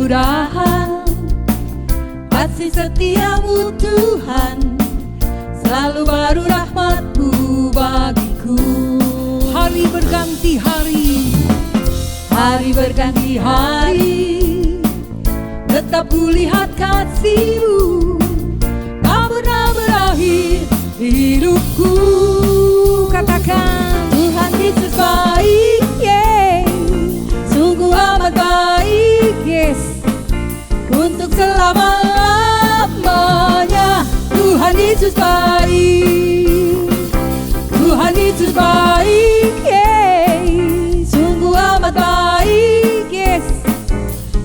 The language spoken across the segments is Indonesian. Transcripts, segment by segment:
kemurahan, kasih setiamu Tuhan, selalu baru rahmat-Mu bagiku. Hari berganti hari, hari berganti hari, tetap kulihat kasih-Mu, tak pernah berakhir di hidupku. katakan Tuhan Yesus baik, sungguh amat baik, untuk selama-lamanya. Tuhan Yesus baik, Tuhan Yesus baik, sungguh amat baik,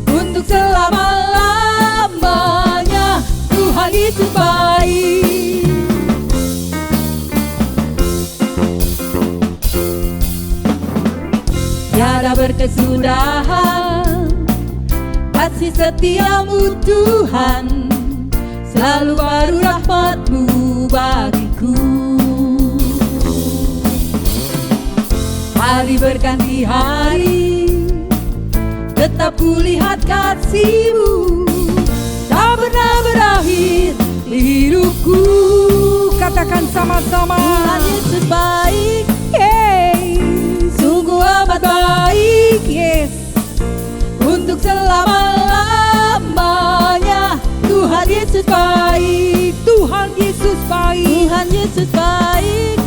untuk selama-lamanya. Tuhan Yesus baik. Tiada berkesudahan kasih setiamu Tuhan, selalu baru rahmat-Mu bagiku. Hari berganti hari, tetap kulihat kasih-Mu, tak pernah berakhir di hidupku. katakan sama-sama. Tuhan Yesus baik, sungguh amat baik, untuk selama-lamanya. Tuhan Yesus baik, Tuhan Yesus baik, Tuhan Yesus baik,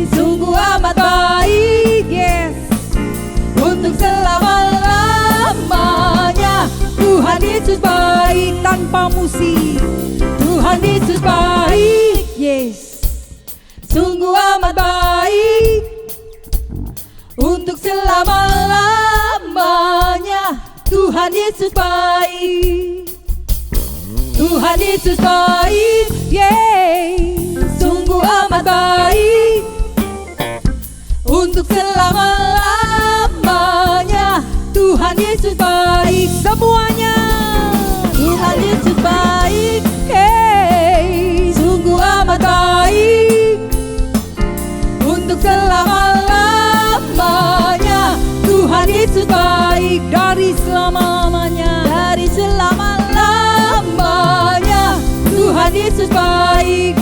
sungguh amat baik, untuk selama-lamanya. Tuhan Yesus baik, tanpa musik. Tuhan Yesus baik, sungguh amat baik, untuk selama-lamanya. Tuhan Yesus baik, Tuhan Yesus baik, sungguh amat baik, untuk selama-lamanya. Tuhan Yesus baik, Semuanya Tuhan Yesus baik, sungguh amat baik, untuk selama-lamanya. Tuhan Yesus baik, dari selama-lamanya. dari selama-lamanya. Tuhan Yesus baik,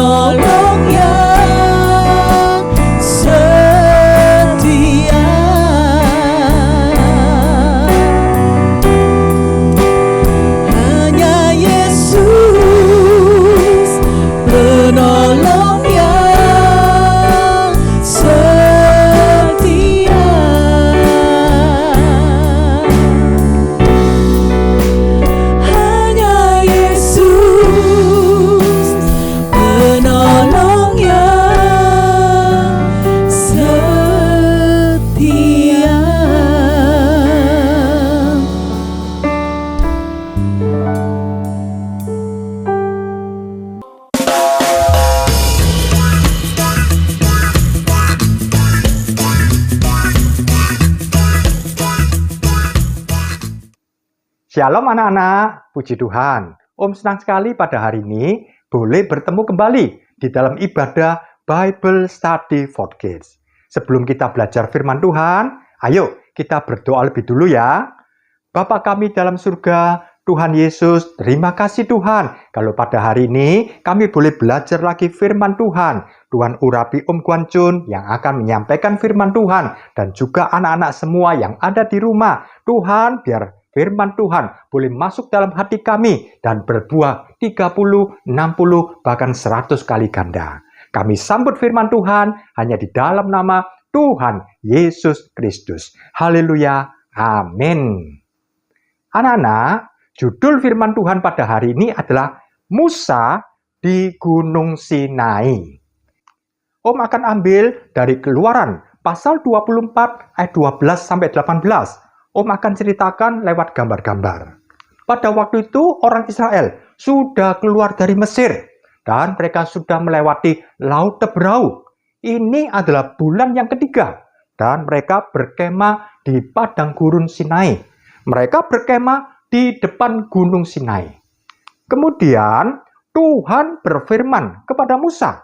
penolong yang setia. Hanya Yesus penolong yang setia. Hanya Yesus penolong yang setia. Shalom anak-anak, puji Tuhan. Om senang sekali pada hari ini boleh bertemu kembali di dalam ibadah Bible Study for Kids. Sebelum kita belajar firman Tuhan, ayo kita berdoa lebih dulu ya. Bapa kami dalam surga, Tuhan Yesus, terima kasih Tuhan. Kalau pada hari ini kami boleh belajar lagi firman Tuhan. Tuhan urapi Om Guan Chun yang akan menyampaikan firman Tuhan. Dan juga anak-anak semua yang ada di rumah. Tuhan, biar firman Tuhan boleh masuk dalam hati kami dan berbuah 30, 60, bahkan 100 kali ganda. Kami sambut firman Tuhan hanya di dalam nama Tuhan Yesus Kristus. Haleluya. Amin. Anak-anak, judul firman Tuhan pada hari ini adalah Musa di Gunung Sinai. Om akan ambil dari Keluaran pasal 24 ayat 12 sampai 18. Om akan ceritakan lewat gambar-gambar. Pada waktu itu orang Israel sudah keluar dari Mesir dan mereka sudah melewati Laut Teberau. Ini adalah bulan yang ketiga dan mereka berkemah di padang gurun Sinai. Mereka berkemah di depan Gunung Sinai. Kemudian Tuhan berfirman kepada Musa,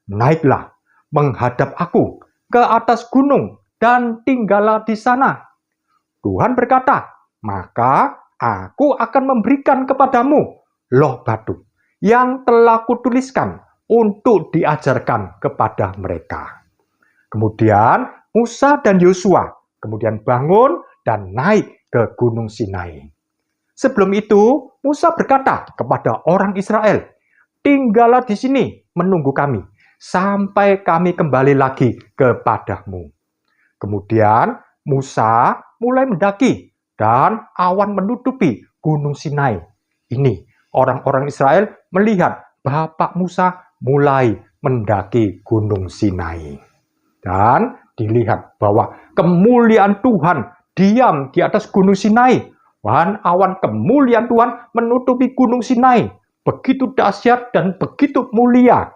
"Naiklah menghadap aku ke atas gunung dan tinggallah di sana." Tuhan berkata, "Maka aku akan memberikan kepadamu loh batu yang telah kutuliskan untuk diajarkan kepada mereka." Kemudian Musa dan Yosua kemudian bangun dan naik ke Gunung Sinai. Sebelum itu, Musa berkata kepada orang Israel, "Tinggallah di sini menunggu kami sampai kami kembali lagi kepadamu." Kemudian Musa mulai mendaki dan awan menutupi Gunung Sinai. Ini orang-orang Israel melihat Bapak Musa mulai mendaki Gunung Sinai. Dan dilihat bahwa kemuliaan Tuhan diam di atas Gunung Sinai. Dan awan kemuliaan Tuhan menutupi Gunung Sinai. Begitu dahsyat dan begitu mulia.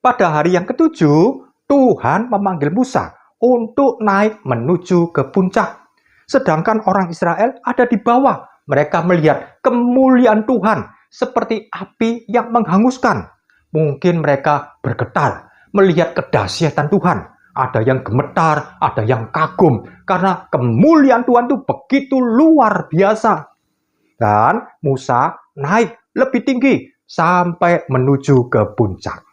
Pada hari yang ketujuh, Tuhan memanggil Musa untuk naik menuju ke puncak. Sedangkan orang Israel ada di bawah. Mereka melihat kemuliaan Tuhan seperti api yang menghanguskan. Mungkin mereka bergetar melihat kedahsyatan Tuhan. Ada yang gemetar, ada yang kagum. Karena kemuliaan Tuhan itu begitu luar biasa. Dan Musa naik lebih tinggi sampai menuju ke puncak.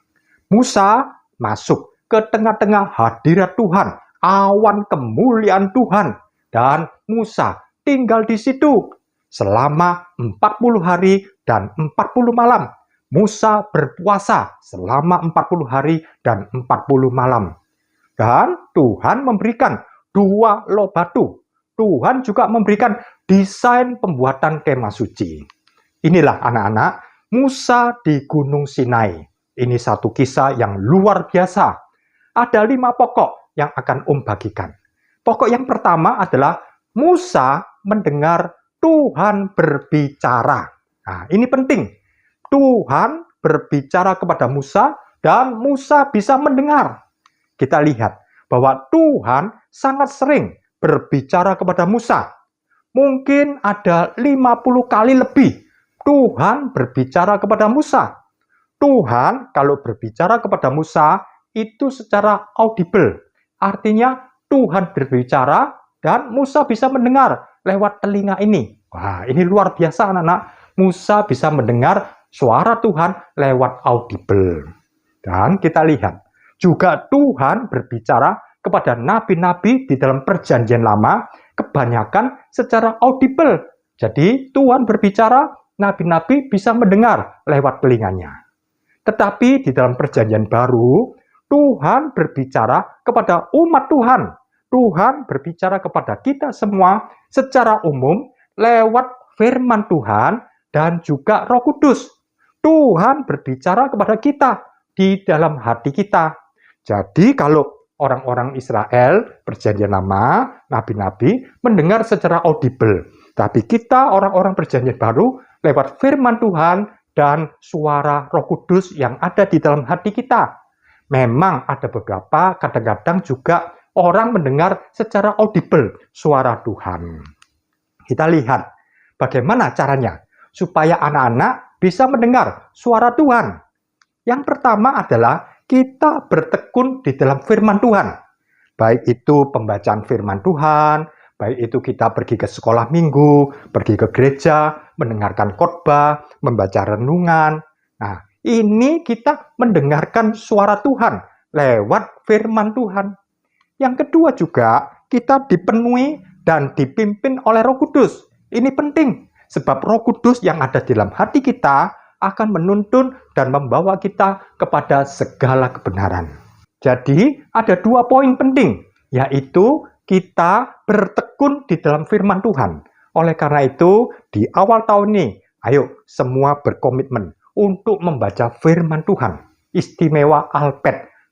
Musa masuk ke tengah-tengah hadirat Tuhan. Awan kemuliaan Tuhan. Dan Musa tinggal di situ selama 40 hari dan 40 malam. Musa berpuasa selama 40 hari dan 40 malam. Dan Tuhan memberikan 2 loh batu. Tuhan juga memberikan desain pembuatan kemah suci. Inilah anak-anak, Musa di Gunung Sinai. Ini satu kisah yang luar biasa. Ada 5 pokok yang akan Om bagikan. Pokok yang pertama adalah Musa mendengar Tuhan berbicara. Nah, ini penting. Tuhan berbicara kepada Musa dan Musa bisa mendengar. Kita lihat bahwa Tuhan sangat sering berbicara kepada Musa. Mungkin ada 50 kali lebih Tuhan berbicara kepada Musa. Tuhan kalau berbicara kepada Musa itu secara audible. Artinya Tuhan berbicara dan Musa bisa mendengar lewat telinga ini. Wah, ini luar biasa anak-anak. Musa bisa mendengar suara Tuhan lewat audible. Dan kita lihat, juga Tuhan berbicara kepada nabi-nabi di dalam perjanjian lama, kebanyakan secara audible. Jadi Tuhan berbicara, nabi-nabi bisa mendengar lewat telinganya. Tetapi di dalam perjanjian baru, Tuhan berbicara kepada umat Tuhan. Tuhan berbicara kepada kita semua secara umum lewat firman Tuhan dan juga Roh Kudus. Tuhan berbicara kepada kita di dalam hati kita. Jadi kalau orang-orang Israel perjanjian lama, nabi-nabi mendengar secara audible. Tapi kita orang-orang perjanjian baru lewat firman Tuhan dan suara Roh Kudus yang ada di dalam hati kita. Memang ada beberapa kadang-kadang juga orang mendengar secara audible suara Tuhan. Kita lihat bagaimana caranya supaya anak-anak bisa mendengar suara Tuhan. Yang pertama adalah kita bertekun di dalam firman Tuhan. Baik itu pembacaan firman Tuhan, baik itu kita pergi ke sekolah minggu, pergi ke gereja, mendengarkan khotbah, membaca renungan. Nah, ini kita mendengarkan suara Tuhan lewat firman Tuhan. Yang kedua juga, kita dipenuhi dan dipimpin oleh Roh Kudus. Ini penting, sebab Roh Kudus yang ada di dalam hati kita akan menuntun dan membawa kita kepada segala kebenaran. Jadi, ada 2 poin penting, yaitu kita bertekun di dalam firman Tuhan. Oleh karena itu, di awal tahun ini, ayo semua berkomitmen untuk membaca firman Tuhan. Istimewa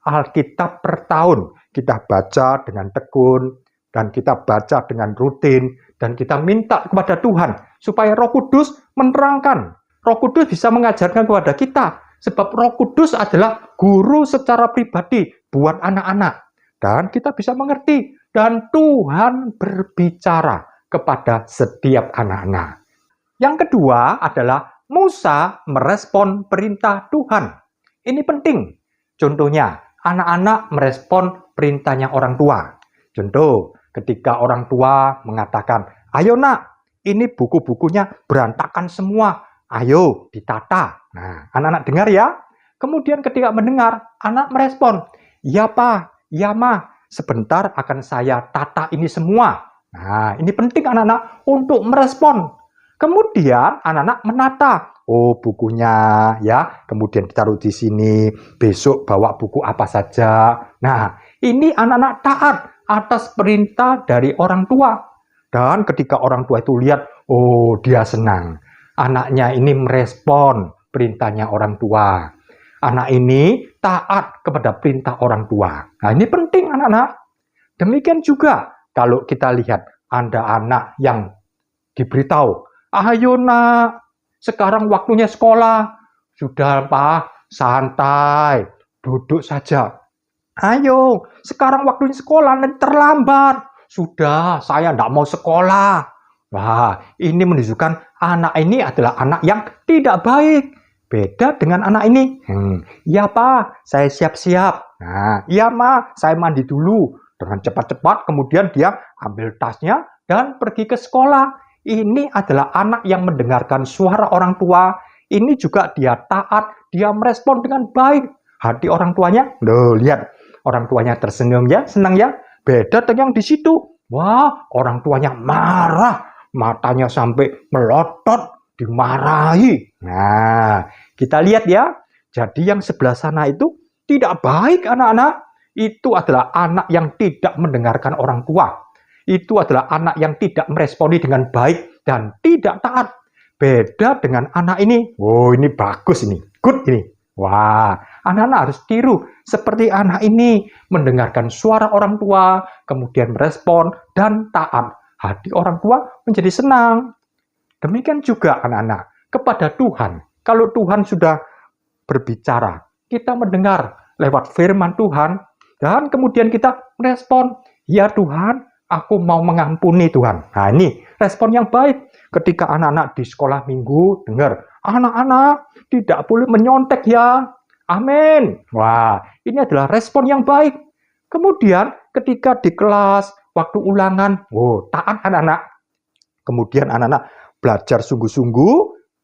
Alkitab per tahun. Kita baca dengan tekun, dan kita baca dengan rutin, dan kita minta kepada Tuhan supaya Roh Kudus menerangkan. Roh Kudus bisa mengajarkan kepada kita, sebab Roh Kudus adalah guru secara pribadi buat anak-anak. Dan kita bisa mengerti, dan Tuhan berbicara kepada setiap anak-anak. Yang kedua adalah Musa merespon perintah Tuhan. Ini penting. Contohnya, anak-anak merespon perintahnya orang tua. Contoh, ketika orang tua mengatakan, ayo nak, ini buku-bukunya berantakan semua. Ayo ditata. Nah, anak-anak dengar ya. Kemudian ketika mendengar, anak merespon, ya Pak, ya Ma, sebentar akan saya tata ini semua. Nah, ini penting anak-anak untuk merespon. Kemudian anak-anak menata. Oh, bukunya ya, kemudian ditaruh di sini. Besok bawa buku apa saja. Nah, ini anak-anak taat atas perintah dari orang tua. Dan ketika orang tua itu lihat, oh dia senang. Anaknya ini merespon perintahnya orang tua. Anak ini taat kepada perintah orang tua. Nah, ini penting anak-anak. Demikian juga kalau kita lihat ada anak yang diberitahu, ayo nak, sekarang waktunya sekolah. Sudah Pak, santai, duduk saja. Ayo, sekarang waktunya sekolah, nanti terlambat. Sudah, saya tidak mau sekolah. Wah, ini menunjukkan anak ini adalah anak yang tidak baik. Beda dengan anak ini. Ya Pak, saya siap-siap. Nah, iya Ma, saya mandi dulu. Dengan cepat-cepat, kemudian dia ambil tasnya dan pergi ke sekolah. Ini adalah anak yang mendengarkan suara orang tua. Ini juga dia taat, dia merespon dengan baik. Hati orang tuanya, loh lihat, orang tuanya tersenyum ya, senang ya. Beda dengan yang di situ. Wah, orang tuanya marah, matanya sampai melotot, dimarahi. Nah, kita lihat ya. Jadi yang sebelah sana itu tidak baik anak-anak. Itu adalah anak yang tidak mendengarkan orang tua. Itu adalah anak yang tidak meresponi dengan baik dan tidak taat. Beda dengan anak ini. Oh, ini bagus ini. Good ini. Wah, anak-anak harus tiru seperti anak ini. Mendengarkan suara orang tua, kemudian merespon dan taat. Hati orang tua menjadi senang. Demikian juga anak-anak kepada Tuhan. Kalau Tuhan sudah berbicara, kita mendengar lewat firman Tuhan, dan kemudian kita merespon, ya Tuhan, aku mau mengampuni Tuhan. Nah ini respon yang baik. Ketika anak-anak di sekolah minggu dengar, anak-anak tidak boleh menyontek ya. Amin. Wah, ini adalah respon yang baik. Kemudian ketika di kelas, waktu ulangan, taat anak-anak. Kemudian anak-anak belajar sungguh-sungguh,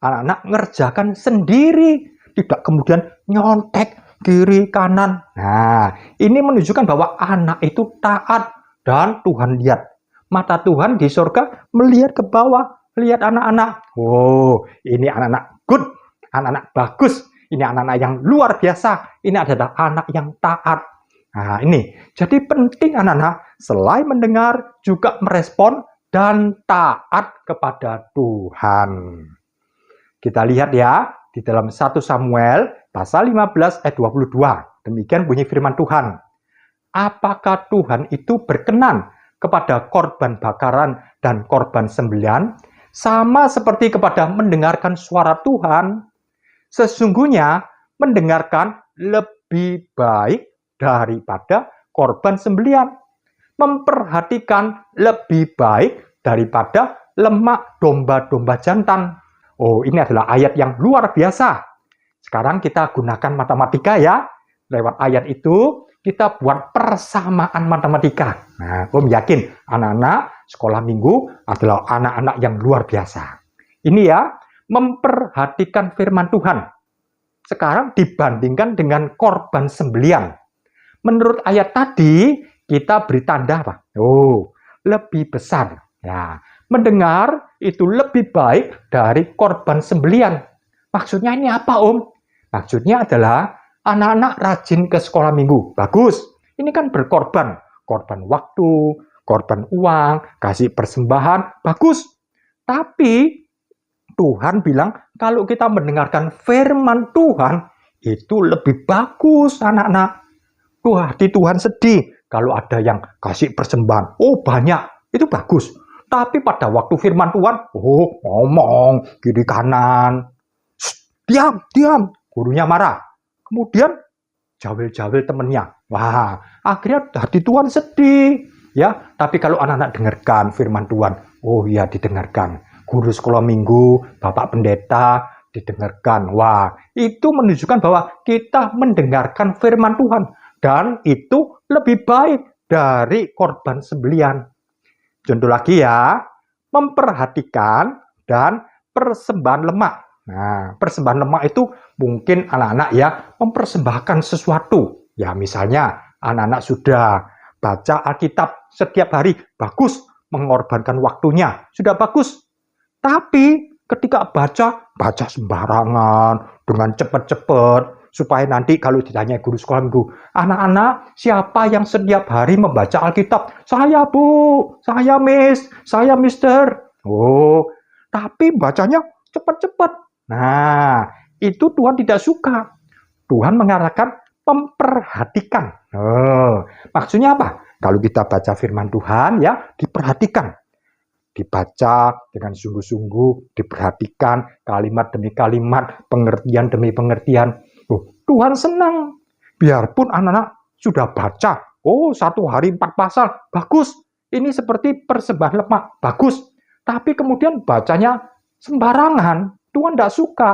anak-anak ngerjakan sendiri. Tidak kemudian nyontek, kiri, kanan. Nah, ini menunjukkan bahwa anak itu taat dan Tuhan lihat. Mata Tuhan di surga melihat ke bawah, lihat anak-anak. Oh, ini anak-anak good, anak-anak bagus. Ini anak-anak yang luar biasa. Ini adalah anak yang taat. Nah, ini. Jadi penting anak-anak selain mendengar juga merespon dan taat kepada Tuhan. Kita lihat ya, di dalam 1 Samuel pasal 15 ayat 22. Demikian bunyi firman Tuhan. Apakah Tuhan itu berkenan kepada korban bakaran dan korban sembelihan, sama seperti kepada mendengarkan suara Tuhan? Sesungguhnya mendengarkan lebih baik daripada korban sembelihan, memperhatikan lebih baik daripada lemak domba-domba jantan. Oh, ini adalah ayat yang luar biasa. Sekarang kita gunakan matematika ya. Lewat ayat itu kita buat persamaan matematika. Nah, Om yakin anak-anak sekolah minggu adalah anak-anak yang luar biasa. Ini ya, memperhatikan firman Tuhan. Sekarang dibandingkan dengan korban sembelihan. Menurut ayat tadi, kita beri tanda apa? Oh, lebih besar. Ya, mendengar itu lebih baik dari korban sembelihan. Maksudnya ini apa, Om? Maksudnya adalah anak-anak rajin ke sekolah minggu. Bagus. Ini kan berkorban. Korban waktu, korban uang, kasih persembahan. Bagus. Tapi Tuhan bilang kalau kita mendengarkan firman Tuhan itu lebih bagus anak-anak. Hati Tuhan sedih kalau ada yang kasih persembahan. Oh banyak. Itu bagus. Tapi pada waktu firman Tuhan, oh ngomong kiri kanan. Diam, diam. Gurunya marah. Kemudian jawil-jawil temennya. Wah, akhirnya hati Tuhan sedih. Ya, tapi kalau anak-anak dengarkan firman Tuhan, oh iya didengarkan. Guru sekolah minggu, Bapak Pendeta didengarkan. Wah, itu menunjukkan bahwa kita mendengarkan firman Tuhan. Dan itu lebih baik dari korban sembelihan. Contoh lagi ya, memperhatikan dan persembahan lemak. Nah, persembahan lemak itu mungkin anak-anak ya mempersembahkan sesuatu. Ya, misalnya anak-anak sudah baca Alkitab setiap hari, bagus, mengorbankan waktunya, sudah bagus. Tapi ketika baca sembarangan, dengan cepat-cepat, supaya nanti kalau ditanya guru sekolah minggu, anak-anak siapa yang setiap hari membaca Alkitab? Saya Bu, saya Miss, saya Mister. Oh, tapi bacanya cepat-cepat. Nah, itu Tuhan tidak suka. Tuhan mengarahkan memperhatikan. Oh, maksudnya apa? Kalau kita baca firman Tuhan ya, diperhatikan. Dibaca dengan sungguh-sungguh, diperhatikan kalimat demi kalimat, pengertian demi pengertian. Oh, Tuhan senang. Biarpun anak-anak sudah baca, oh 1 hari 4 pasal, bagus. Ini seperti persembahan lemak, bagus. Tapi kemudian bacanya sembarangan. Tuhan tidak suka.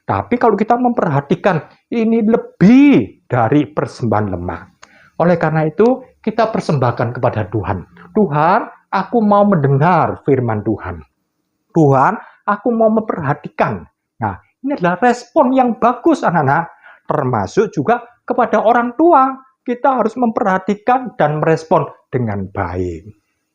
Tapi kalau kita memperhatikan, ini lebih dari persembahan lemak. Oleh karena itu, kita persembahkan kepada Tuhan. Tuhan, aku mau mendengar firman Tuhan. Tuhan, aku mau memperhatikan. Nah, ini adalah respon yang bagus anak-anak. Termasuk juga kepada orang tua. Kita harus memperhatikan dan merespon dengan baik.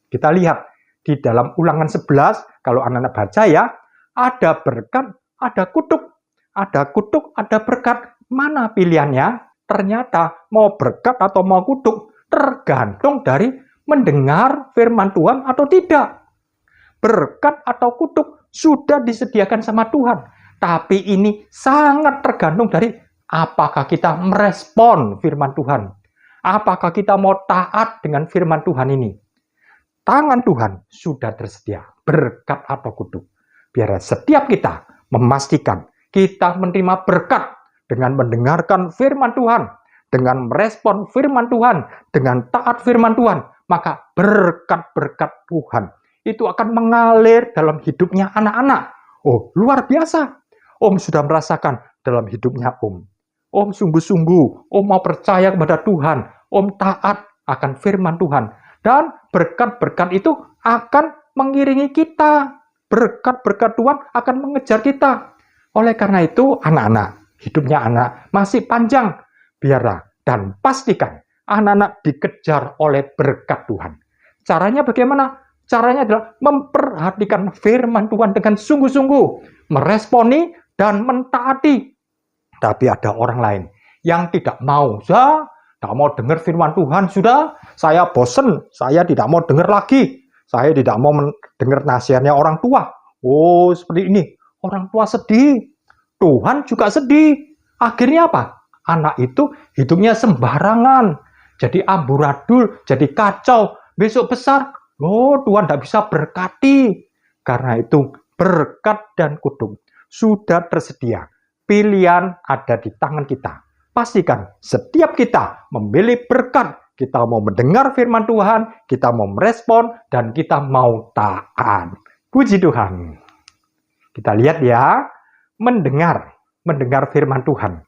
Kita lihat di dalam Ulangan 11, kalau anak-anak baca ya, ada berkat, ada kutuk. Ada kutuk, ada berkat. Mana pilihannya? Ternyata mau berkat atau mau kutuk tergantung dari mendengar firman Tuhan atau tidak. Berkat atau kutuk sudah disediakan sama Tuhan. Tapi ini sangat tergantung dari apakah kita merespon firman Tuhan. Apakah kita mau taat dengan firman Tuhan ini. Tangan Tuhan sudah tersedia, berkat atau kutuk. Biar setiap kita memastikan kita menerima berkat dengan mendengarkan firman Tuhan, dengan merespon firman Tuhan, dengan taat firman Tuhan, maka berkat-berkat Tuhan itu akan mengalir dalam hidupnya anak-anak. Oh, luar biasa. Om sudah merasakan dalam hidupnya Om. Om sungguh-sungguh, Om mau percaya kepada Tuhan, Om taat akan firman Tuhan. Dan berkat-berkat itu akan mengiringi kita. Berkat-berkat Tuhan akan mengejar kita. Oleh karena itu, anak-anak, hidupnya anak masih panjang. biarlah dan pastikan anak-anak dikejar oleh berkat Tuhan. Caranya bagaimana? Caranya adalah memperhatikan firman Tuhan dengan sungguh-sungguh, meresponi dan mentaati. Tapi ada orang lain yang tidak mau. Tidak mau dengar firman Tuhan, sudah, saya bosen, saya tidak mau dengar lagi. Saya tidak mau dengar nasihatnya orang tua. Oh, seperti ini. Orang tua sedih, Tuhan juga sedih. Akhirnya apa? Anak itu hidupnya sembarangan. Jadi amburadul, jadi kacau. Besok besar, Tuhan tidak bisa berkati. Karena itu berkat dan kudus sudah tersedia. Pilihan ada di tangan kita. Pastikan setiap kita memilih berkat, kita mau mendengar firman Tuhan, kita mau merespon, dan kita mau taat. Puji Tuhan. Kita lihat ya, mendengar firman Tuhan.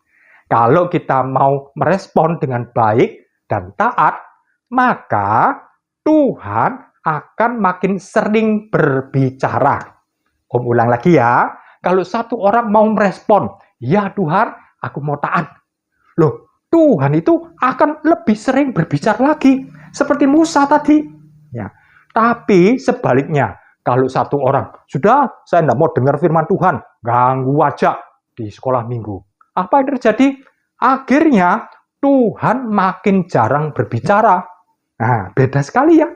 Kalau kita mau merespon dengan baik dan taat, maka Tuhan akan makin sering berbicara. Om ulang lagi ya, kalau satu orang mau merespon, ya Tuhan, aku mau taat. Loh, Tuhan itu akan lebih sering berbicara lagi, seperti Musa tadi. Ya. Tapi sebaliknya, kalau satu orang, sudah saya tidak mau dengar firman Tuhan, ganggu aja di sekolah minggu. Apa yang terjadi? Akhirnya Tuhan makin jarang berbicara. Nah, beda sekali ya.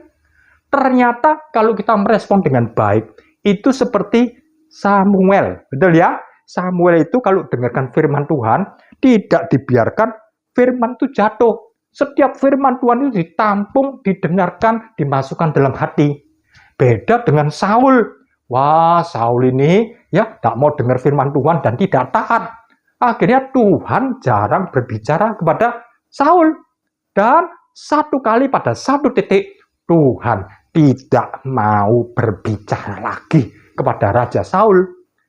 Ternyata kalau kita merespon dengan baik, itu seperti Samuel. Betul ya? Samuel itu kalau dengarkan firman Tuhan, tidak dibiarkan firman itu jatuh. Setiap firman Tuhan itu ditampung, didengarkan, dimasukkan dalam hati. Beda dengan Saul. Wah, Saul ini ya tidak mau dengar firman Tuhan dan tidak taat. Akhirnya Tuhan jarang berbicara kepada Saul. Dan satu kali pada satu titik, Tuhan tidak mau berbicara lagi kepada Raja Saul.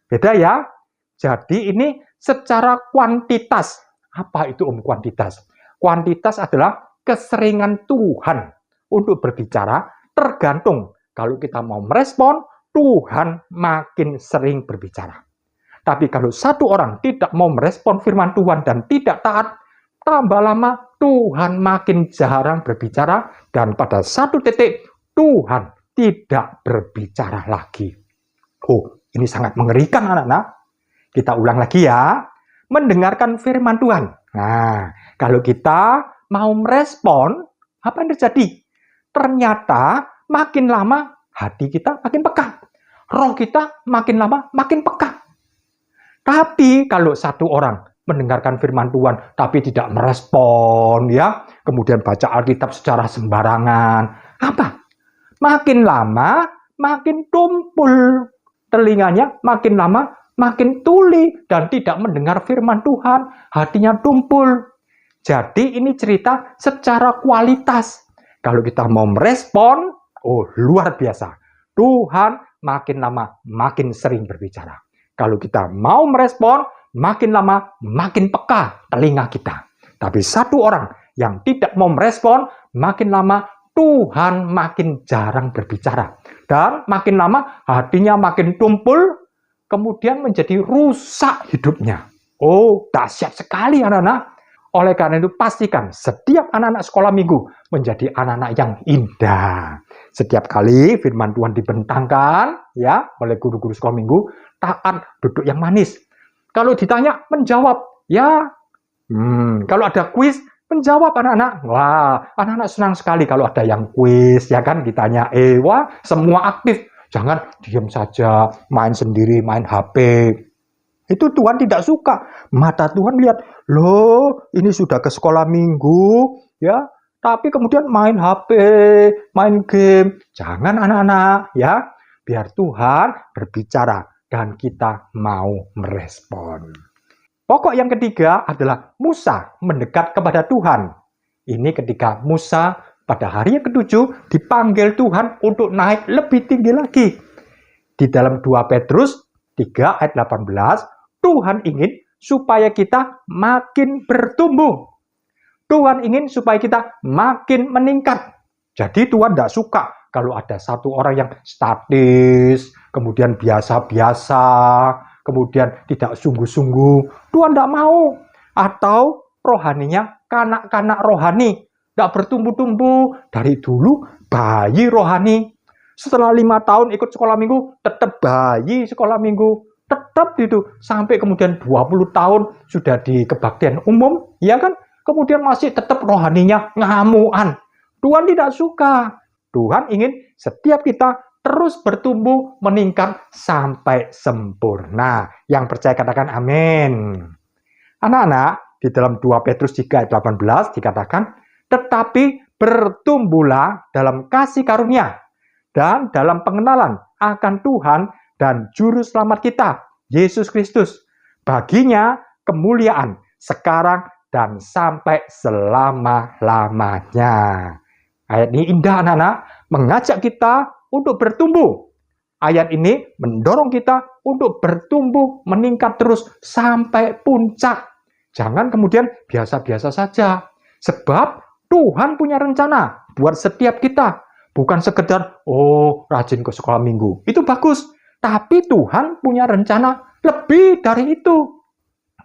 Beda ya? Jadi ini secara kuantitas. Apa itu kuantitas? Kuantitas adalah keseringan Tuhan untuk berbicara, tergantung. Kalau kita mau merespon, Tuhan makin sering berbicara. Tapi kalau satu orang tidak mau merespon firman Tuhan dan tidak taat, tambah lama Tuhan makin jarang berbicara, dan pada satu titik Tuhan tidak berbicara lagi. Oh, ini sangat mengerikan anak-anak. Kita ulang lagi ya. Mendengarkan firman Tuhan. Nah, kalau kita mau merespon, apa yang terjadi? Ternyata makin lama hati kita makin peka. Roh kita makin lama makin peka. Tapi kalau satu orang mendengarkan firman Tuhan tapi tidak merespon ya, kemudian baca Alkitab secara sembarangan, apa? Makin lama makin tumpul telinganya, makin lama makin tuli dan tidak mendengar firman Tuhan, hatinya tumpul. Jadi ini cerita secara kualitas. Kalau kita mau merespon, oh luar biasa. Tuhan makin lama makin sering berbicara. Kalau kita mau merespon, makin lama makin peka telinga kita. Tapi satu orang yang tidak mau merespon, makin lama Tuhan makin jarang berbicara. Dan makin lama hatinya makin tumpul, kemudian menjadi rusak hidupnya. Oh, dahsyat sekali anak-anak. Oleh karena itu pastikan setiap anak-anak sekolah minggu menjadi anak-anak yang indah. Setiap kali firman Tuhan dibentangkan ya oleh guru-guru sekolah minggu, taat, duduk yang manis. Kalau ditanya menjawab, ya. Kalau ada kuis, menjawab anak-anak. Wah, anak-anak senang sekali kalau ada yang kuis, ya kan? Ditanya, wah, semua aktif. Jangan diam saja, main sendiri, main HP. Itu Tuhan tidak suka. Mata Tuhan lihat, loh, ini sudah ke sekolah minggu, ya. Tapi kemudian main HP, main game. Jangan anak-anak, ya. Biar Tuhan berbicara dan kita mau merespon. Pokok yang ketiga adalah Musa mendekat kepada Tuhan. Ini ketika Musa pada hari yang ke-7 dipanggil Tuhan untuk naik lebih tinggi lagi. Di dalam 2 Petrus 3 ayat 18, Tuhan ingin supaya kita makin bertumbuh. Tuhan ingin supaya kita makin meningkat. Jadi Tuhan tidak suka kalau ada satu orang yang statis, kemudian biasa-biasa, kemudian tidak sungguh-sungguh. Tuhan tidak mau. Atau rohaninya kanak-kanak rohani. Tidak bertumbuh-tumbuh. Dari dulu bayi rohani. Setelah 5 tahun ikut sekolah minggu, tetap bayi sekolah minggu. Tetap itu. Sampai kemudian 20 tahun sudah di kebaktian umum. Ya kan? Kemudian masih tetap rohaninya ngamuan. Tuhan tidak suka. Tuhan ingin setiap kita terus bertumbuh, meningkat sampai sempurna. Yang percaya katakan amin. Anak-anak, di dalam 2 Petrus 3 ayat 18 dikatakan, tetapi bertumbuhlah dalam kasih karunia dan dalam pengenalan akan Tuhan dan Juru Selamat kita, Yesus Kristus. Baginya kemuliaan sekarang dan sampai selama-lamanya. Ayat ini indah anak-anak, mengajak kita untuk bertumbuh. Ayat ini mendorong kita untuk bertumbuh, meningkat terus sampai puncak. Jangan kemudian biasa-biasa saja. Sebab Tuhan punya rencana buat setiap kita. Bukan sekedar, rajin ke sekolah minggu. Itu bagus. Tapi Tuhan punya rencana lebih dari itu.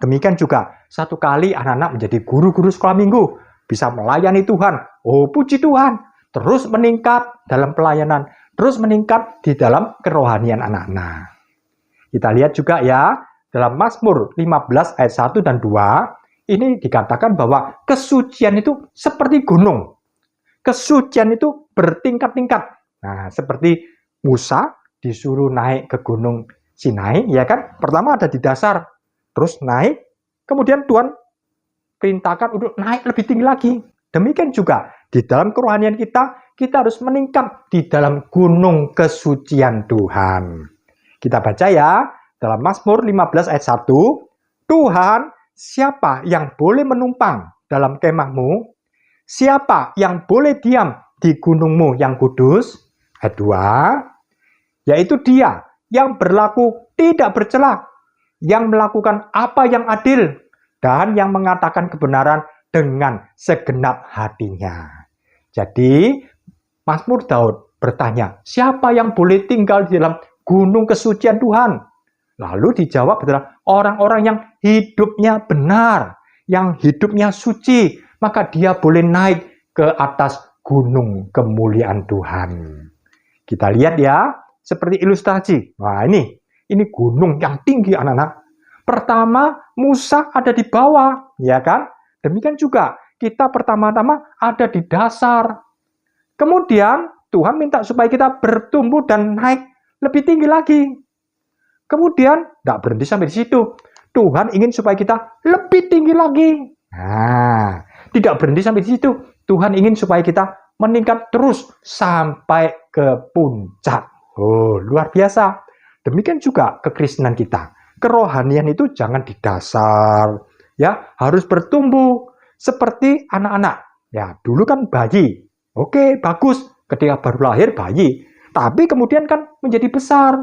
Demikian juga, satu kali anak-anak menjadi guru-guru sekolah minggu. Bisa melayani Tuhan. Puji Tuhan. Terus meningkat dalam pelayanan. Terus meningkat di dalam kerohanian anak-anak. Kita lihat juga ya, dalam Mazmur 15 ayat 1 dan 2, ini dikatakan bahwa kesucian itu seperti gunung. Kesucian itu bertingkat-tingkat. Nah, seperti Musa disuruh naik ke gunung Sinai, ya kan? Pertama ada di dasar, terus naik, kemudian Tuhan perintahkan untuk naik lebih tinggi lagi. Demikian juga di dalam kerohanian kita harus meningkat di dalam gunung kesucian Tuhan. Kita baca ya, dalam Mazmur 15 ayat 1, Tuhan, siapa yang boleh menumpang dalam kemahmu? Siapa yang boleh diam di gunungmu yang kudus? Ayat 2, yaitu dia yang berlaku tidak bercela, yang melakukan apa yang adil, dan yang mengatakan kebenaran dengan segenap hatinya. Jadi, Mazmur Daud bertanya, siapa yang boleh tinggal di dalam gunung kesucian Tuhan? Lalu dijawab adalah orang-orang yang hidupnya benar, yang hidupnya suci, maka dia boleh naik ke atas gunung kemuliaan Tuhan. Kita lihat ya, seperti ilustrasi. Nah ini gunung yang tinggi anak-anak. Pertama, Musa ada di bawah, ya kan? Demikian juga, kita pertama-tama ada di dasar. Kemudian, Tuhan minta supaya kita bertumbuh dan naik lebih tinggi lagi. Kemudian, tidak berhenti sampai di situ. Tuhan ingin supaya kita lebih tinggi lagi. Nah, tidak berhenti sampai di situ. Tuhan ingin supaya kita meningkat terus sampai ke puncak. Luar biasa. Demikian juga kekristenan kita. Kerohanian itu jangan di dasar. Ya, harus bertumbuh seperti anak-anak. Ya, dulu kan bayi. Oke, bagus. Ketika baru lahir bayi. Tapi kemudian kan menjadi besar.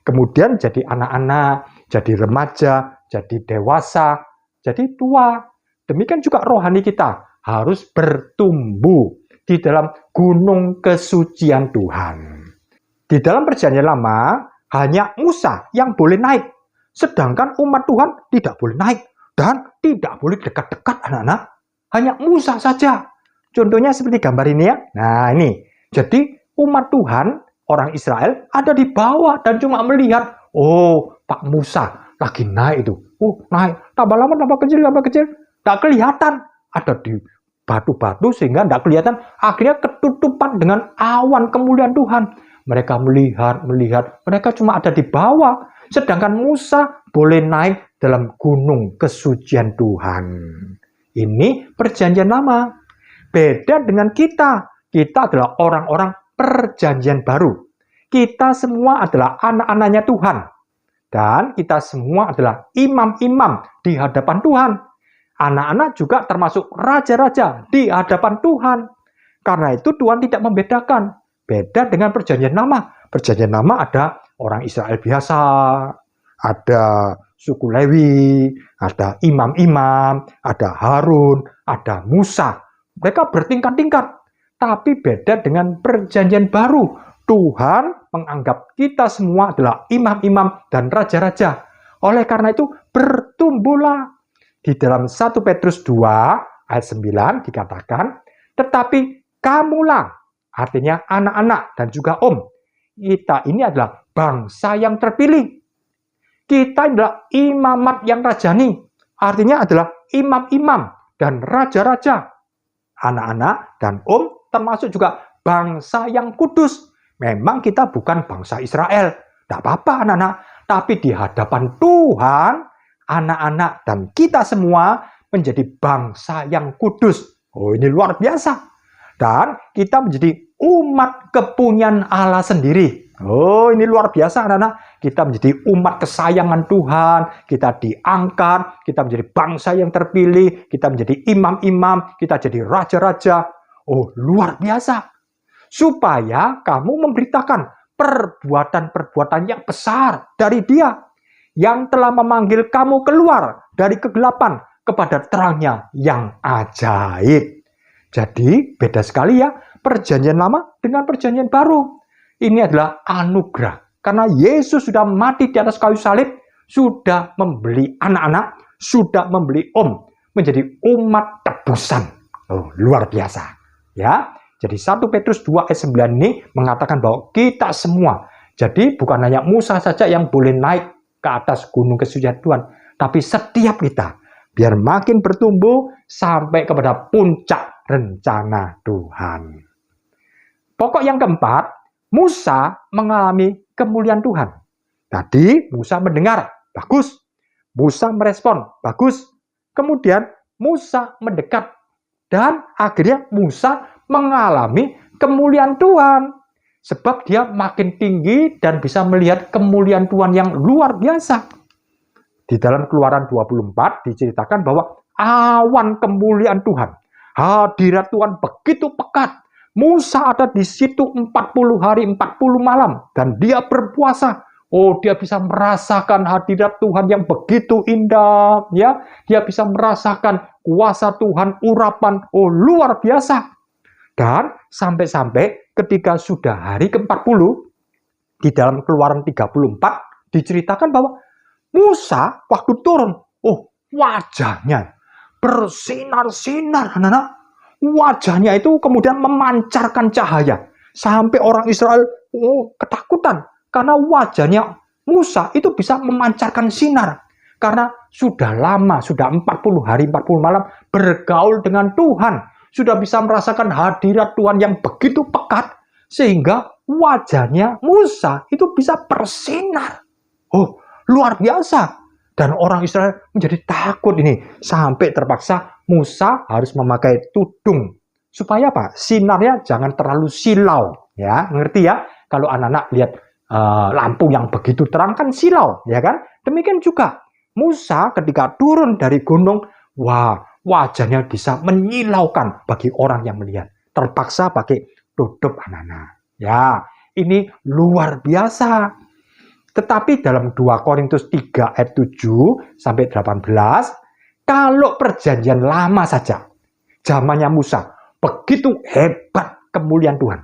Kemudian jadi anak-anak, jadi remaja, jadi dewasa, jadi tua. Demikian juga rohani kita harus bertumbuh di dalam gunung kesucian Tuhan. Di dalam Perjanjian Lama, hanya Musa yang boleh naik. Sedangkan umat Tuhan tidak boleh naik. Dan tidak boleh dekat-dekat anak-anak. Hanya Musa saja. Contohnya seperti gambar ini ya. Nah ini. Jadi umat Tuhan, orang Israel ada di bawah dan cuma melihat. Pak Musa lagi naik itu. Naik. Tambah lama, tambah kecil. Tidak kelihatan. Ada di batu-batu sehingga tidak kelihatan. Akhirnya ketutupan dengan awan kemuliaan Tuhan. Mereka melihat. Mereka cuma ada di bawah. Sedangkan Musa boleh naik dalam gunung kesucian Tuhan. Ini Perjanjian Lama. Beda dengan kita. Kita adalah orang-orang Perjanjian Baru. Kita semua adalah anak-anaknya Tuhan. Dan kita semua adalah imam-imam di hadapan Tuhan. Anak-anak juga termasuk raja-raja di hadapan Tuhan. Karena itu Tuhan tidak membedakan. Beda dengan Perjanjian Lama. Perjanjian Lama ada orang Israel biasa, ada suku Lewi, ada imam-imam, ada Harun, ada Musa. Mereka bertingkat-tingkat. Tapi beda dengan Perjanjian Baru. Tuhan menganggap kita semua adalah imam-imam dan raja-raja. Oleh karena itu bertumbuhlah. Di dalam 1 Petrus 2 ayat 9 dikatakan, tetapi kamulah, artinya anak-anak dan juga om, kita ini adalah bangsa yang terpilih. Kita adalah imamat yang rajani, artinya adalah imam-imam dan raja-raja. Anak-anak dan om termasuk juga bangsa yang kudus. Memang kita bukan bangsa Israel, tidak apa-apa anak-anak, tapi di hadapan Tuhan, anak-anak dan kita semua menjadi bangsa yang kudus. Oh, ini luar biasa. Dan kita menjadi umat kepunyaan Allah sendiri. Oh, ini luar biasa anak-anak. Kita menjadi umat kesayangan Tuhan, kita diangkat, kita menjadi bangsa yang terpilih, kita menjadi imam-imam, kita jadi raja-raja. Oh, luar biasa. Supaya kamu memberitakan perbuatan-perbuatan yang besar dari Dia yang telah memanggil kamu keluar dari kegelapan kepada terangnya yang ajaib. Jadi beda sekali ya perjanjian lama dengan perjanjian baru. Ini adalah anugerah. Karena Yesus sudah mati di atas kayu salib, sudah membeli anak-anak, sudah membeli om, menjadi umat tebusan. Oh, luar biasa. Ya. Jadi 1 Petrus 2 ayat 9 ini mengatakan bahwa kita semua, jadi bukan hanya Musa saja yang boleh naik ke atas gunung kesucian Tuhan, tapi setiap kita biar makin bertumbuh sampai kepada puncak rencana Tuhan. Pokok yang keempat, Musa mengalami kemuliaan Tuhan. Tadi Musa mendengar, bagus. Musa merespon, bagus. Kemudian Musa mendekat dan akhirnya Musa mengalami kemuliaan Tuhan. Sebab dia makin tinggi dan bisa melihat kemuliaan Tuhan yang luar biasa. Di dalam Keluaran 24 diceritakan bahwa awan kemuliaan Tuhan, hadirat Tuhan begitu pekat. Musa ada di situ 40 hari 40 malam dan dia berpuasa. Oh, dia bisa merasakan hadirat Tuhan yang begitu indah, ya. Dia bisa merasakan kuasa Tuhan, urapan. Oh, luar biasa. Dan sampai-sampai ketika sudah hari ke-40, di dalam Keluaran 34 diceritakan bahwa Musa waktu turun, oh wajahnya bersinar-sinar, anak-anak. Wajahnya itu kemudian memancarkan cahaya. Sampai orang Israel ketakutan. Karena wajahnya Musa itu bisa memancarkan sinar. Karena sudah lama, sudah 40 hari 40 malam bergaul dengan Tuhan. Sudah bisa merasakan hadirat Tuhan yang begitu pekat. Sehingga wajahnya Musa itu bisa bersinar. Oh, luar biasa. Dan orang Israel menjadi takut ini. Sampai terpaksa Musa harus memakai tudung. Supaya apa? Sinarnya jangan terlalu silau. Ya, ngerti ya? Kalau anak-anak lihat lampu yang begitu terang kan silau. Ya kan? Demikian juga Musa ketika turun dari gunung. Wah, wajahnya bisa menyilaukan bagi orang yang melihat. Terpaksa pakai tutup anak-anak. Ya, ini luar biasa. Tetapi dalam 2 Korintus 3 ayat 7 sampai 18, kalau perjanjian lama saja, zamannya Musa, begitu hebat kemuliaan Tuhan.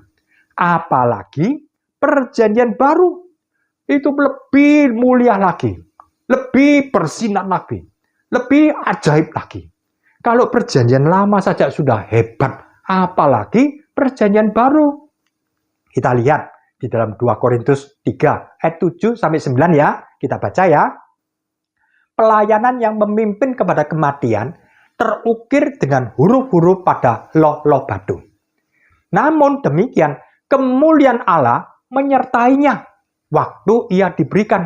Apalagi perjanjian baru, itu lebih mulia lagi, lebih bersinar lagi, lebih ajaib lagi. Kalau perjanjian lama saja sudah hebat, apalagi perjanjian baru. Kita lihat di dalam 2 Korintus 3 ayat 7 sampai 9 ya, kita baca ya. Pelayanan yang memimpin kepada kematian terukir dengan huruf-huruf pada loh-loh batu. Namun demikian, kemuliaan Allah menyertainya waktu ia diberikan.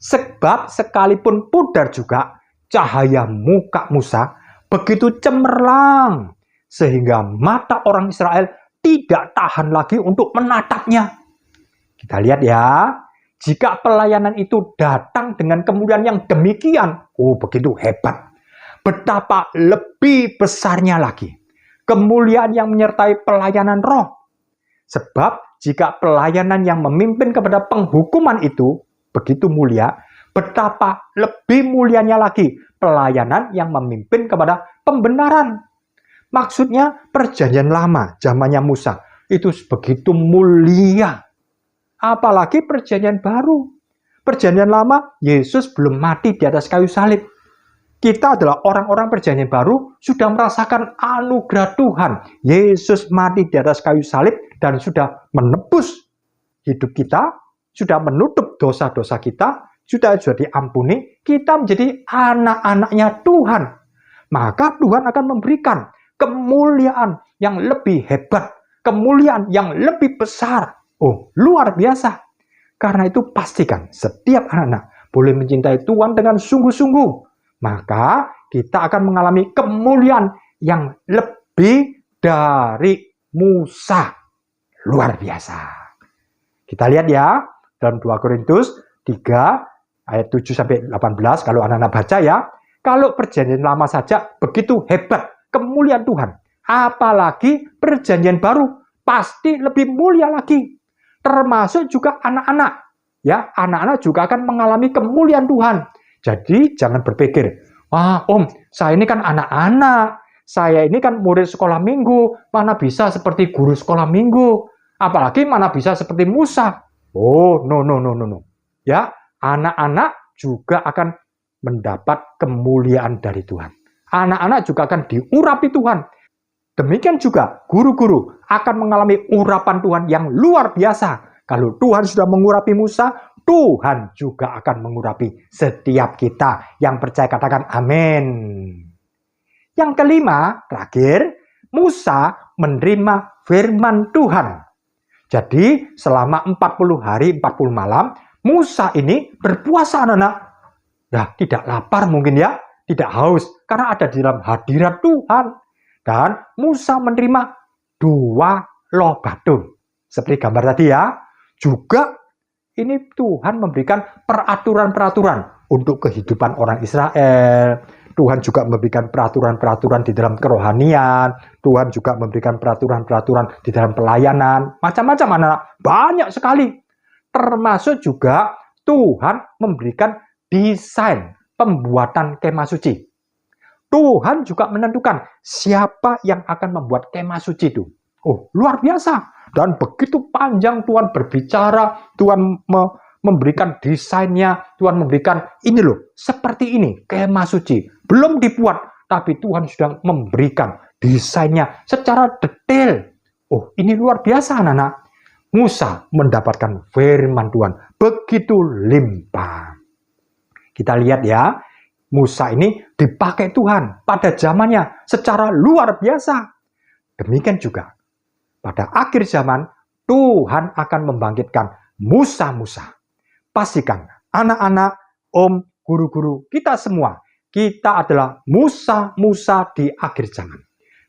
Sebab sekalipun pudar juga, cahaya muka Musa begitu cemerlang, sehingga mata orang Israel tidak tahan lagi untuk menatapnya. Kita lihat ya, jika pelayanan itu datang dengan kemuliaan yang demikian, oh begitu hebat. Betapa lebih besarnya lagi kemuliaan yang menyertai pelayanan roh. Sebab jika pelayanan yang memimpin kepada penghukuman itu begitu mulia, betapa lebih mulianya lagi pelayanan yang memimpin kepada pembenaran. Maksudnya perjanjian lama zamannya Musa itu begitu mulia. Apalagi perjanjian baru. Perjanjian lama, Yesus belum mati di atas kayu salib. Kita adalah orang-orang perjanjian baru, sudah merasakan anugerah Tuhan. Yesus mati di atas kayu salib dan sudah menebus hidup kita, sudah menutup dosa-dosa kita, sudah diampuni, kita menjadi anak-anaknya Tuhan. Maka Tuhan akan memberikan kemuliaan yang lebih hebat, kemuliaan yang lebih besar. Oh, luar biasa. Karena itu pastikan setiap anak-anak boleh mencintai Tuhan dengan sungguh-sungguh. Maka kita akan mengalami kemuliaan yang lebih dari Musa. Luar biasa. Kita lihat ya, dalam 2 Korintus 3 ayat 7-18, kalau anak-anak baca ya, kalau perjanjian lama saja begitu hebat kemuliaan Tuhan, apalagi perjanjian baru pasti lebih mulia lagi. Termasuk juga anak-anak. Ya, anak-anak juga akan mengalami kemuliaan Tuhan. Jadi jangan berpikir, wah om, saya ini kan anak-anak, saya ini kan murid sekolah minggu, mana bisa seperti guru sekolah minggu, apalagi mana bisa seperti Musa. Oh, no. Ya, anak-anak juga akan mendapat kemuliaan dari Tuhan. Anak-anak juga akan diurapi Tuhan. Demikian juga guru-guru akan mengalami urapan Tuhan yang luar biasa. Kalau Tuhan sudah mengurapi Musa, Tuhan juga akan mengurapi setiap kita yang percaya, katakan amin. Yang kelima, terakhir, Musa menerima firman Tuhan. Jadi selama 40 hari, 40 malam, Musa ini berpuasa anak-anak. Nah, tidak lapar mungkin ya, tidak haus, karena ada di dalam hadirat Tuhan. Dan Musa menerima 2 loh batu. Seperti gambar tadi ya. Juga ini Tuhan memberikan peraturan-peraturan untuk kehidupan orang Israel. Tuhan juga memberikan peraturan-peraturan di dalam kerohanian. Tuhan juga memberikan peraturan-peraturan di dalam pelayanan. Macam-macam anak-anak. Banyak sekali. Termasuk juga Tuhan memberikan desain pembuatan kemah suci. Tuhan juga menentukan siapa yang akan membuat kemah suci itu. Oh, luar biasa. Dan begitu panjang Tuhan berbicara, Tuhan memberikan desainnya, Tuhan memberikan ini loh, seperti ini, kemah suci. Belum dibuat, tapi Tuhan sudah memberikan desainnya secara detail. Oh, ini luar biasa anak-anak. Musa mendapatkan firman Tuhan begitu limpah. Kita lihat ya, Musa ini dipakai Tuhan pada zamannya secara luar biasa. Demikian juga pada akhir zaman, Tuhan akan membangkitkan Musa-Musa. Pastikan anak-anak, om, guru-guru, kita semua, kita adalah Musa-Musa di akhir zaman.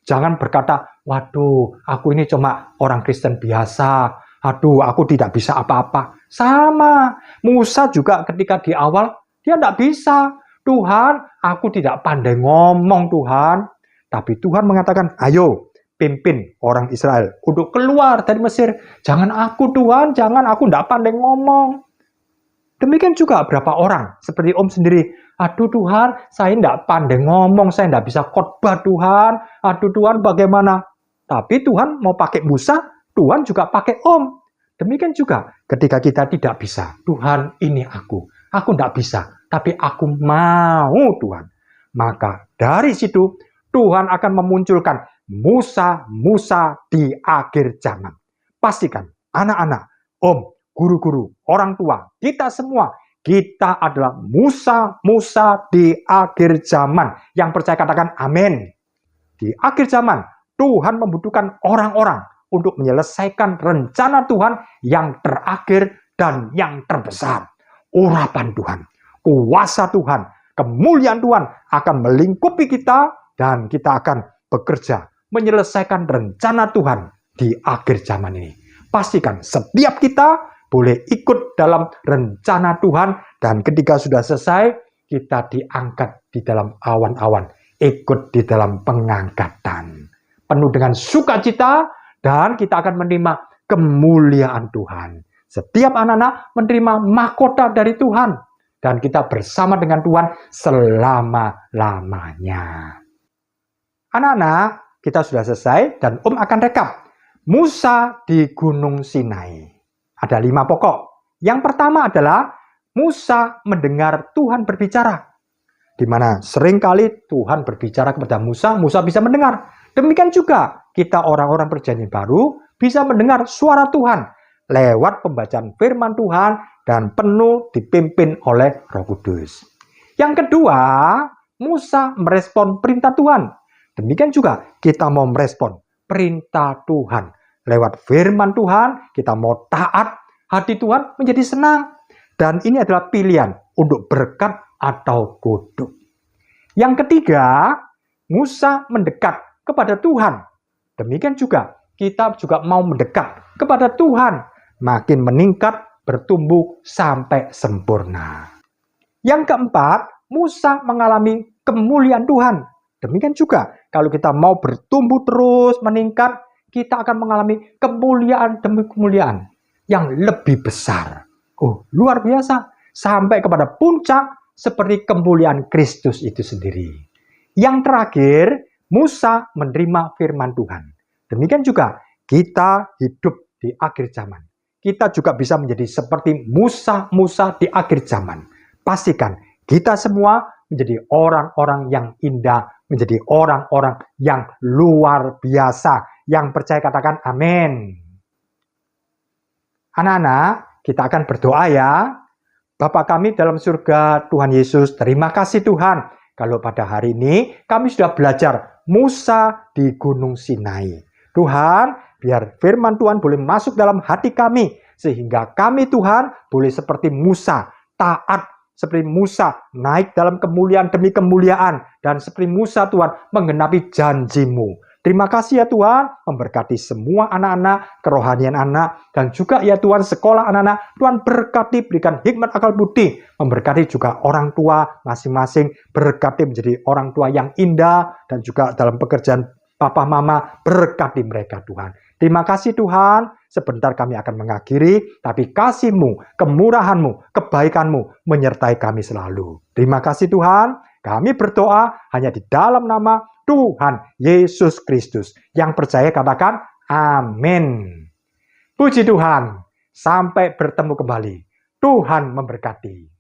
Jangan berkata, waduh, aku ini cuma orang Kristen biasa. Aduh, aku tidak bisa apa-apa. Sama, Musa juga ketika di awal, dia tidak bisa. Tuhan, aku tidak pandai ngomong Tuhan. Tapi Tuhan mengatakan, ayo, pimpin orang Israel untuk keluar dari Mesir. Jangan aku Tuhan, jangan, aku tidak pandai ngomong. Demikian juga berapa orang, seperti om sendiri. Aduh Tuhan, saya tidak pandai ngomong, saya tidak bisa khotbah Tuhan. Aduh Tuhan, bagaimana? Tapi Tuhan mau pakai Musa, Tuhan juga pakai om. Demikian juga ketika kita tidak bisa. Tuhan, ini aku tidak bisa, tapi aku mau Tuhan. Maka dari situ Tuhan akan memunculkan Musa-Musa di akhir zaman. Pastikan anak-anak, om, guru-guru, orang tua, kita semua, kita adalah Musa-Musa di akhir zaman. Yang percaya katakan amin. Di akhir zaman, Tuhan membutuhkan orang-orang untuk menyelesaikan rencana Tuhan yang terakhir dan yang terbesar. Urapan Tuhan, kuasa Tuhan, kemuliaan Tuhan akan melingkupi kita dan kita akan bekerja menyelesaikan rencana Tuhan di akhir zaman ini. Pastikan setiap kita boleh ikut dalam rencana Tuhan dan ketika sudah selesai, kita diangkat di dalam awan-awan, ikut di dalam pengangkatan. Penuh dengan sukacita dan kita akan menerima kemuliaan Tuhan. Setiap anak-anak menerima mahkota dari Tuhan dan kita bersama dengan Tuhan selama-lamanya. Anak-anak, kita sudah selesai dan om akan rekap. Musa di Gunung Sinai. Ada 5 pokok. Yang pertama adalah Musa mendengar Tuhan berbicara. di mana seringkali Tuhan berbicara kepada Musa, Musa bisa mendengar. Demikian juga kita orang-orang perjanjian baru bisa mendengar suara Tuhan lewat pembacaan firman Tuhan dan penuh dipimpin oleh Roh Kudus. Yang kedua, Musa merespon perintah Tuhan. Demikian juga kita mau merespon perintah Tuhan. Lewat firman Tuhan, kita mau taat, hati Tuhan menjadi senang. Dan ini adalah pilihan untuk berkat atau kutuk. Yang ketiga, Musa mendekat kepada Tuhan. Demikian juga, kita juga mau mendekat kepada Tuhan. Makin meningkat, bertumbuh sampai sempurna. Yang keempat, Musa mengalami kemuliaan Tuhan. Demikian juga, kalau kita mau bertumbuh terus meningkat, kita akan mengalami kemuliaan demi kemuliaan yang lebih besar. Oh, luar biasa. Sampai kepada puncak seperti kemuliaan Kristus itu sendiri. Yang terakhir, Musa menerima firman Tuhan. Demikian juga, kita hidup di akhir zaman. Kita juga bisa menjadi seperti Musa di akhir zaman. Pastikan kita semua menjadi orang-orang yang indah, menjadi orang-orang yang luar biasa. Yang percaya katakan amin. Anak-anak, kita akan berdoa ya. Bapa kami dalam surga, Tuhan Yesus, terima kasih Tuhan. Kalau pada hari ini kami sudah belajar Musa di Gunung Sinai. Tuhan, biar firman Tuhan boleh masuk dalam hati kami. Sehingga kami Tuhan boleh seperti Musa, taat seperti Musa, naik dalam kemuliaan demi kemuliaan. Dan seperti Musa Tuhan, menggenapi janji-Mu. Terima kasih ya Tuhan, memberkati semua anak-anak, kerohanian anak, dan juga ya Tuhan sekolah anak-anak, Tuhan berkati, berikan hikmat akal budi, memberkati juga orang tua masing-masing, berkati menjadi orang tua yang indah, dan juga dalam pekerjaan papa mama, berkati mereka Tuhan. Terima kasih Tuhan, sebentar kami akan mengakhiri, tapi kasih-Mu, kemurahan-Mu, kebaikan-Mu, menyertai kami selalu. Terima kasih Tuhan, kami berdoa hanya di dalam nama Tuhan Yesus Kristus. Yang percaya katakan amin. Puji Tuhan. Sampai bertemu kembali. Tuhan memberkati.